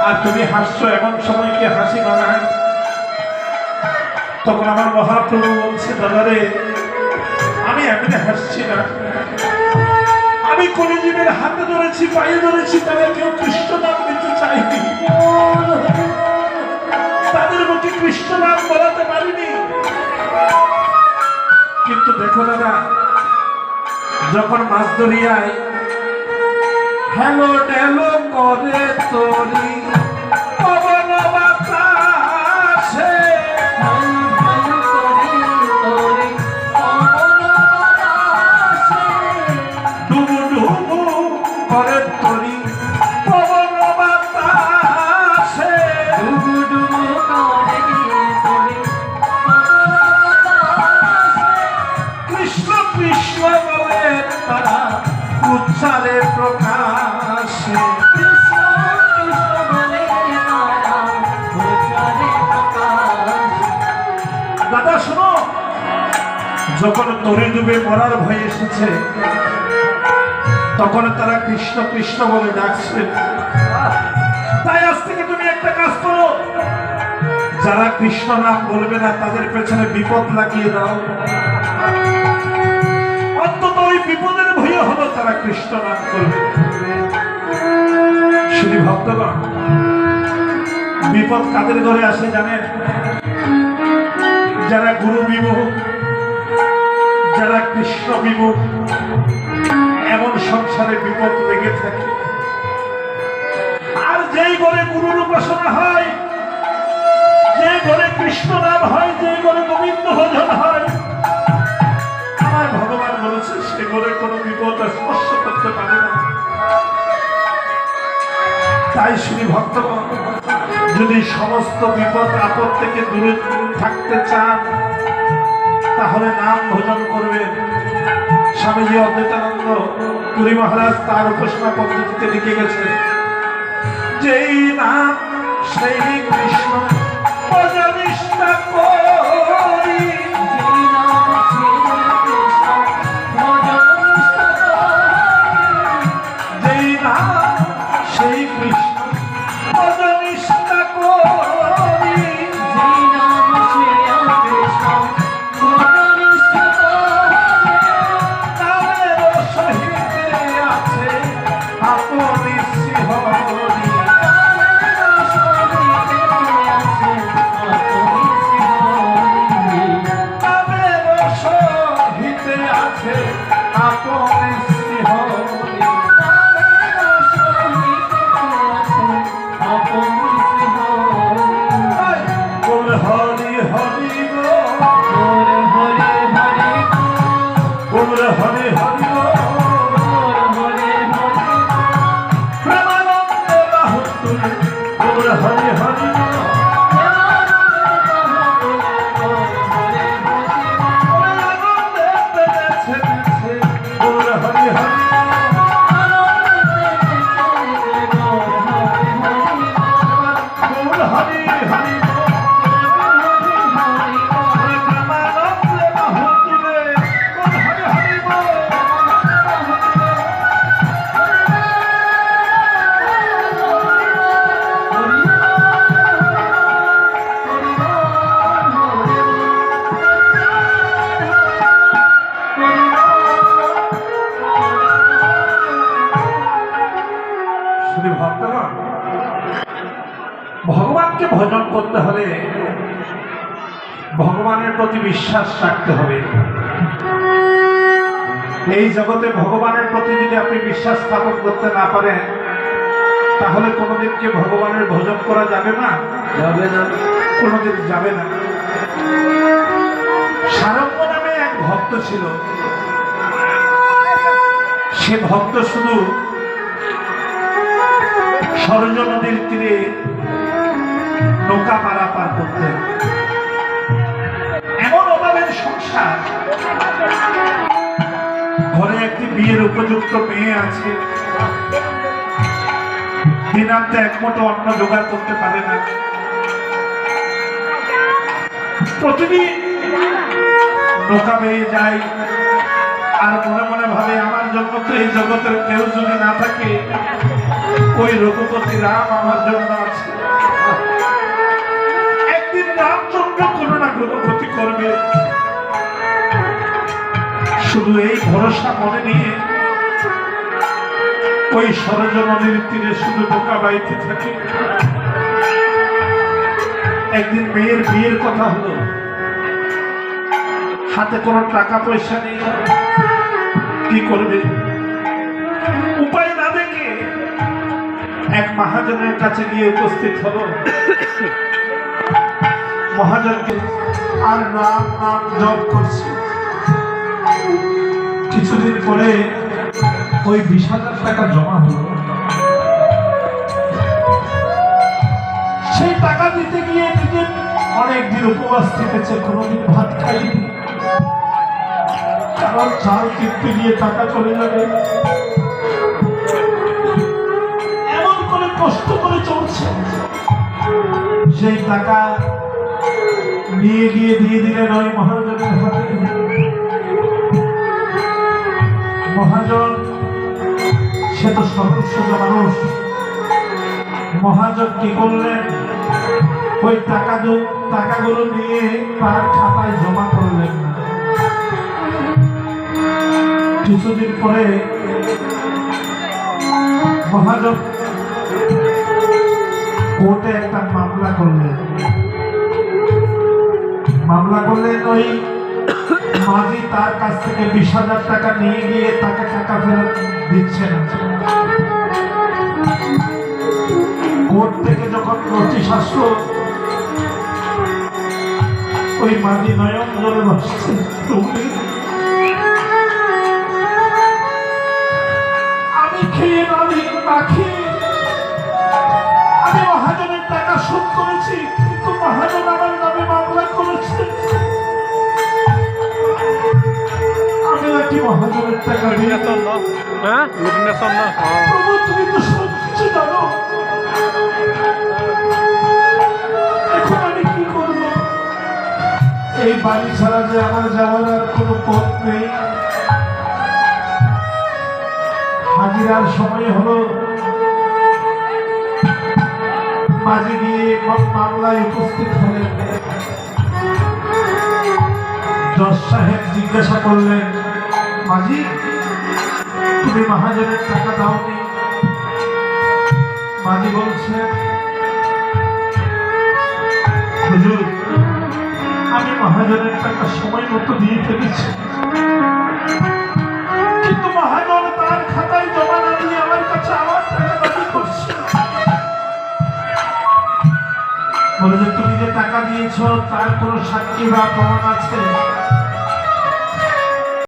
আর তুমি হাসছো, এমন সময় কি হাসি মানায়? তখন আমার মহাপ্রভু বলছে, দাদারে আমি এমনি হাসছি না, আমি কলিজীবের হাতে ধরেছি, পায়ে ধরেছি, তারা কেউ কৃষ্ণ নাম নিতে চাইনি, তাদের মুখে কৃষ্ণ নাম বলাতে পারিনি। কিন্তু দেখো দাদা, যখন মাছ ধরিয়ায় হ্যালো ডেলো করে তরি পবন বাতাসে, ডুবু ডুবু করে তরি পবন বাতাসে, ডুবু ডুবু করে তরি কৃষ্ণ কৃষ্ণ বলে তারা উচ্চারে প্রকাশে। কৃষ্ণ কৃষ্ণ বলে তারা উচ্চারে প্রকাশ। দাদা শোনো, যখন তরি ডুবে মরার ভয় এসেছে, তখন তারা কৃষ্ণ কৃষ্ণ বলে ডাকছে। তাই আজ থেকে তুমি একটা কাজ করো, যারা কৃষ্ণ নাম বলবে না তাদের পেছনে বিপদ লাগিয়ে দাও, অন্তত ওই বিপদের ভয়ে হলো তারা কৃষ্ণ নাম করবে। শুধু ভক্তগণ, বিপদ কাদের ঘরে আসে জানেন? যারা গুরু বিমুখ, যারা কৃষ্ণ বিমুখ, এমন সংসারে বিপদ লেগে থাকে। আর যেই ঘরে গুরুর উপাসনা হয়, যে ঘরে কৃষ্ণ নাম হয়, যে ঘরে গোবিন্দ ভজন হয়, আমার ভগবান বলেছে সে ঘরে কোনো বিপদ স্পর্শ করতে পারে না। তাই শ্রী ভক্তগণ, যদি সমস্ত বিপদ আপদ থেকে দূরে থাকতে চান, তাহলে নাম ভজন করবেন। স্বামীজি অদ্বৈতানন্দ পুরী মহারাজ তার উপাসনা পদ্ধতিতে লিখে গেছে, যেই নাম সেই কৃষ্ণ ভজনিষ্ঠা করি, যেই নাম সেই কৃষ্ণ ভজনিষ্ঠা করি, যেই নাম সেই কৃষ্ণ ভজনিষ্ঠা করি, যেই নাম সেই কৃষ্ণ ভজনিষ্ঠা করি, নামের সহিতে আছে আপনি শ্রীহরি, নামের সহিতে আছে আপনি শ্রীহরি, নামের সহিতে আছে আপনি শ্রীহরি। নামের সহিতে আছে আপনি শ্রীহরি। বল হরি হরি গো, হরে হরে হরে বল হরি হরি গো, হরে হরে প্রেমানন্দে বাহু তুলে বল হরি হরি গো, আনন্দে পেরেছে নেছে বল হরি হরি গো, বল হরি হরি গো, প্রেমানন্দে বাহু তুলে বল হরি হরি গো। শুধু ভক্তগণ, ভগবানকে ভজন করতে হলে ভগবানের প্রতি বিশ্বাস রাখতে হবে। এই জগতে ভগবানের প্রতি যদি আপনি বিশ্বাস স্থাপন করতে না পারেন, তাহলে কোনোদিনকে ভগবানের ভজন করা যাবে না, যাবে না, কোনোদিন যাবে না। সারঙ্গ নামে এক ভক্ত ছিল, সে ভক্ত শুধু সরজ নদীর তীরে নৌকা পারাপার করতেন। এমন অভাবের সংসার, ঘরে একটি বিয়ের উপযুক্ত মেয়ে আছে, দিনান্তে এক মুঠো অন্ন জোগাড় করতে পারে না। প্রতিদিন নৌকা বেয়ে যায় আর মনে মনে ভাবে, আমার জন্য তো এই জগতের কেউ যদি না থাকে, ওই রঘুপতি রাম আমার জন্য আছে। কোনো ক্ষতি করবে। শুধু এই ভরসা মনে নিয়ে ওই সরজ নদীর তীরে শুধু বোকা বাইতে থাকে। একদিন মেয়ের বিয়ের কথা হলো, হাতে কোনো টাকা পয়সা নেই, কি করবে উপায় না দেখে এক মহাজনের কাছে গিয়ে উপস্থিত হলো। মহাজনকে আর নাম নাম জপ করছে। কিছুদিন পরে ওই 20,000 টাকা জমা হলো। সেই টাকা দিতে গিয়ে নিজে অনেকদিন উপবাস থেকেছে, কোনোদিন ভাত খাইনি। কারণ চাল কিনতে গিয়ে টাকা চলে যাবে, এমন করে কষ্ট করে চলছে। সেই টাকা নিয়ে গিয়ে দিয়ে দিলেন ওই মহাজনের হাতে। মহাজন সে তো সর্বস্ব মানুষ। মহাজন কি করলেন, ওই টাকাগুলো নিয়ে তার খাতায় জমা করলেন না। কিছুদিন পরে মহাজন কোর্টে একটা মামলা করলেন। ওই মাঝি তার কাছ থেকে 20,000 টাকা নিয়ে গিয়ে তাকে টাকা ফেরত দিচ্ছে না। কোর্ট থেকে যখন নোটিশ আসলো, ওই মাঝি নয়ন জলে ভাসছে। আমি খেয়ে না খেয়ে আমি মহাজনের টাকা শোধ করেছি, কিন্তু মহাজন আমার নামে মামলা করেছে। আমি নাকি মহাজনের টাকা দিয়ে প্রভু, তুমি তো সব কিছু জানো। এখন আমি কি করব? এই বাড়ি ছাড়া যে আমার যাওয়ার আর কোনো পথ নেই। হাজিরার সময় হলো, মাঝে গিয়ে মামলায় উপস্থিত হলেন। জজ সাহেব জিজ্ঞাসা করলেন, মাঝি তুমি মহাজনের টাকা দাওনি? মাঝি বলছে, হুজুর আমি মহাজনের টাকা সময় মতো দিয়ে ফেলেছি, কিন্তু মহাজন তার খাতায় জমা না দিয়ে আমার কাছে আমার টাকা দাবি করছে। বলে যে তুমি যে টাকা দিয়েছ তার কোনো সাক্ষী বা প্রমাণ আছে?